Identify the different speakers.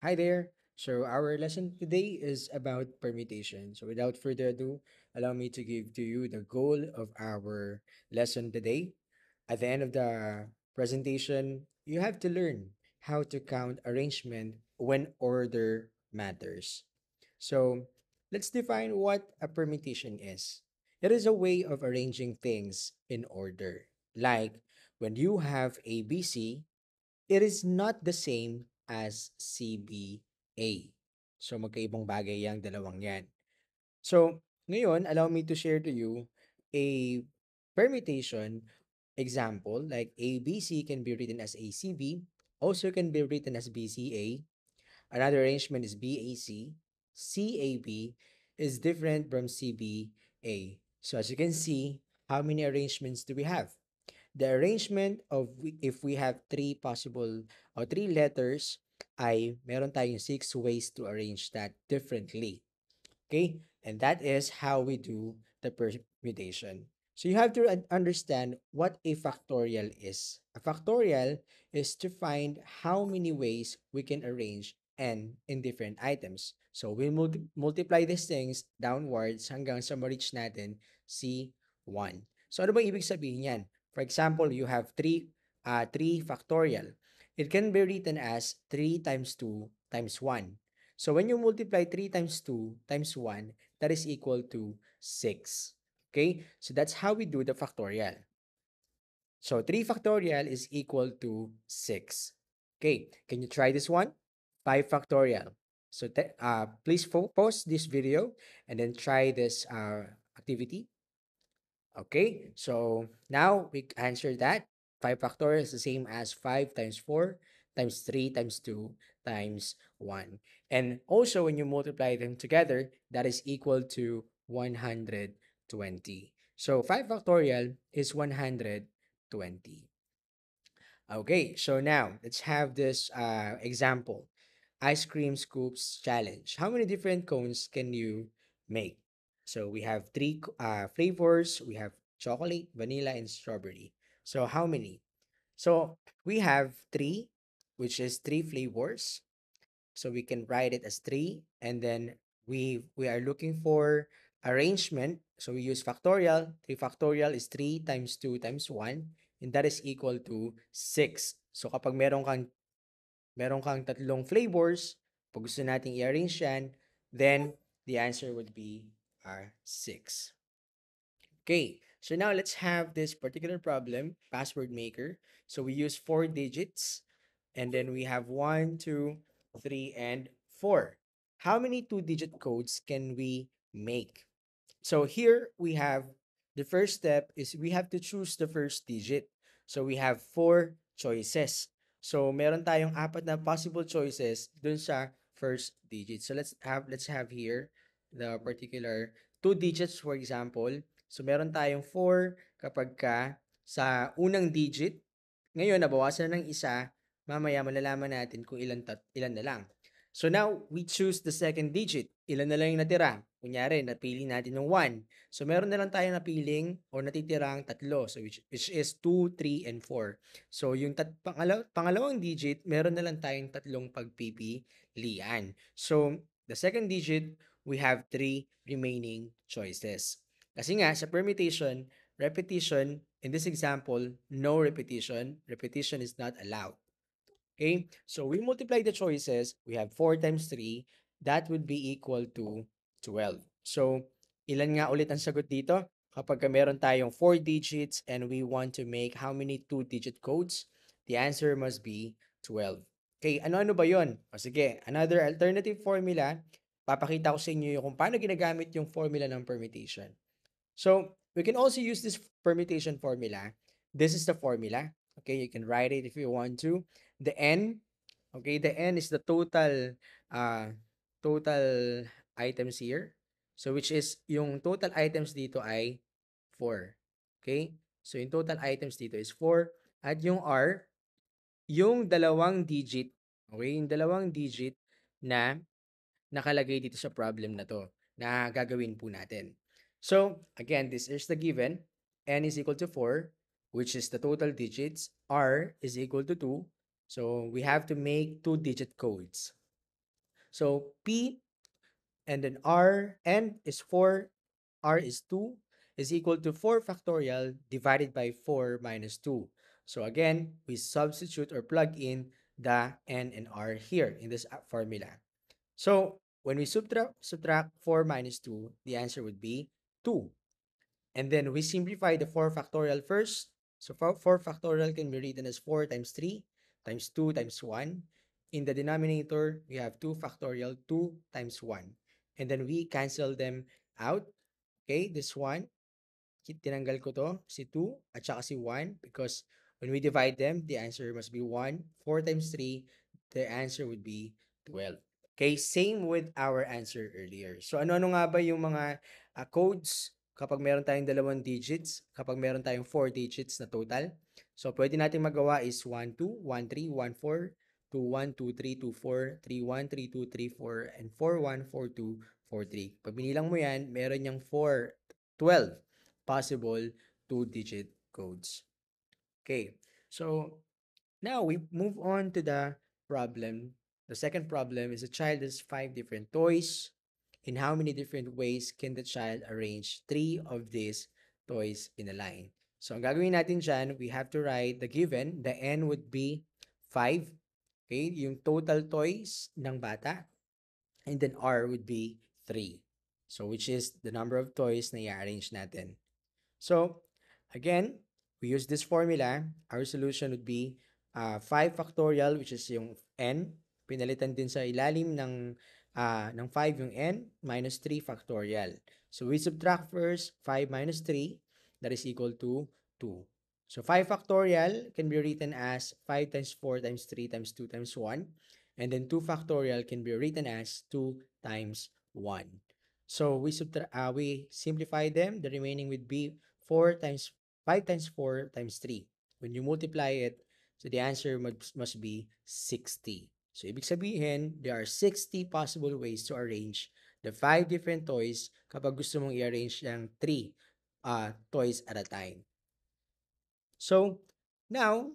Speaker 1: Hi there. So our lesson today is about permutation. So without further ado, allow me to give to you the goal of our lesson today. At the end of the presentation, you have to learn how to count arrangement when order matters. So let's define what a permutation is. It is a way of arranging things in order. Like when you have ABC, it is not the same as CBA. So magkaibang bagay yang dalawang yan. So ngayon, allow me to share to you a permutation example like ABC can be written as ACB, also can be written as BCA. Another arrangement is BAC. CAB is different from CBA. So as you can see, how many arrangements do we have? The arrangement of if we have three possible or three letters ay meron tayong six ways to arrange that differently. Okay? And that is how we do the permutation. So you have to understand what a factorial is. A factorial is to find how many ways we can arrange n in different items. So we multiply these things downwards hanggang sa ma-reach natin C1. So ano bang ibig sabihin yan? For example, you have 3 factorial. It can be written as 3 times 2 times 1. So when you multiply 3 times 2 times 1, that is equal to 6. Okay? So that's how we do the factorial. So 3 factorial is equal to 6. Okay, can you try this one? 5 factorial. So please pause this video and then try this activity. Okay, so now we answer that. 5 factorial is the same as 5 times 4 times 3 times 2 times 1. And also when you multiply them together, that is equal to 120. So 5 factorial is 120. Okay, so now let's have this example. Ice cream scoops challenge. How many different cones can you make? So we have three flavors. We have chocolate, vanilla, and strawberry. So how many? So we have three, which is three flavors. So we can write it as three, and then we are looking for arrangement. So we use factorial. 3 factorial is 3 times 2 times 1, and that is equal to 6. So kapag meron kang tatlong flavors, pag gusto nating i-arrange yan, then the answer would be 6. Okay, so now let's have this particular problem, password maker. So we use 4 digits, and then we have 1, 2, 3, and 4. How many 2-digit codes can we make? So here we have the first step is we have to choose the first digit. So we have 4 choices. So meron tayong apat na possible choices dun sa first digit. So let's have here the particular 2 digits for example. So meron tayong 4 kapag ka sa unang digit. Ngayon nabawasan na ng isa, mamaya malalaman natin kung ilan na lang. So now, we choose the second digit. Ilan na lang yung natira? Kunyari, napili natin ng 1. So meron na lang tayo napiling o natitirang tatlo. So which is 2, 3, and 4. So yung pangalawang digit, meron na lang tayong tatlong pagpipilian. So the second digit, we have 3 remaining choices. Kasi nga, sa permutation, repetition, in this example, no repetition. Repetition is not allowed. Okay? So we multiply the choices. We have 4 times 3. That would be equal to 12. So, ilan nga ulit ang sagot dito? Kapag meron tayong 4 digits and we want to make how many 2-digit codes? The answer must be 12. Okay, ano-ano ba yon? O sige, another alternative formula. Papakita ko sa inyo kung paano ginagamit yung formula ng permutation. So, we can also use this permutation formula. This is the formula. Okay, you can write it if you want to. The n, okay, the n is the total items here. So, which is, yung total items dito ay 4. Okay? So, yung total items dito is 4. At yung r, yung dalawang digit, okay, yung dalawang digit na nakalagay dito sa problem na to na gagawin po natin. So, again, this is the given. N is equal to 4, which is the total digits. R is equal to 2. So, we have to make 2-digit codes. So P and then R, N is 4, R is 2, is equal to 4 factorial divided by 4 minus 2. So again, we substitute or plug in the N and R here in this formula. So when we subtract 4 minus 2, the answer would be 2. And then we simplify the 4 factorial first. So 4 factorial can be written as 4 times 3 times 2 times 1. In the denominator, we have 2 factorial, 2 times 1. And then we cancel them out. Okay, this one, tinanggal ko to, si 2 at saka si 1 because when we divide them, the answer must be 1. 4 times 3, the answer would be 12. Okay, same with our answer earlier. So ano-ano nga ba yung mga codes kapag meron tayong dalawang digits, kapag meron tayong 4 digits na total? So pwede natin magawa is 1, 2, 1, 3, 1, 4, 2, 1, 2, 3, 2, 4, 3, 1, 3, 2, 3, 4, and 4, 1, 4, 2, 4, 3. Pag binilang mo yan, meron yung 4, 12 possible two-digit codes. Okay, so now we move on to the problem. The second problem is a child has 5 different toys. In how many different ways can the child arrange 3 of these toys in a line? So ang gagawin natin dyan, we have to write the given. The N would be 5. Okay, yung total toys ng bata. And then R would be 3. So which is the number of toys na i-arrange natin. So, again, we use this formula. Our solution would be 5 factorial, which is yung n. Pinalitan din sa ilalim ng 5 yung n, minus 3 factorial. So, we subtract first 5 minus 3, that is equal to 2. So, 5 factorial can be written as 5 times 4 times 3 times 2 times 1. And then 2 factorial can be written as 2 times 1. So, we simplify them. The remaining would be 4 times 5 times 4 times 3. When you multiply it, so the answer must be 60. So, ibig sabihin, there are 60 possible ways to arrange the 5 different toys kapag gusto mong i-arrange ng 3 toys at a time. So, now,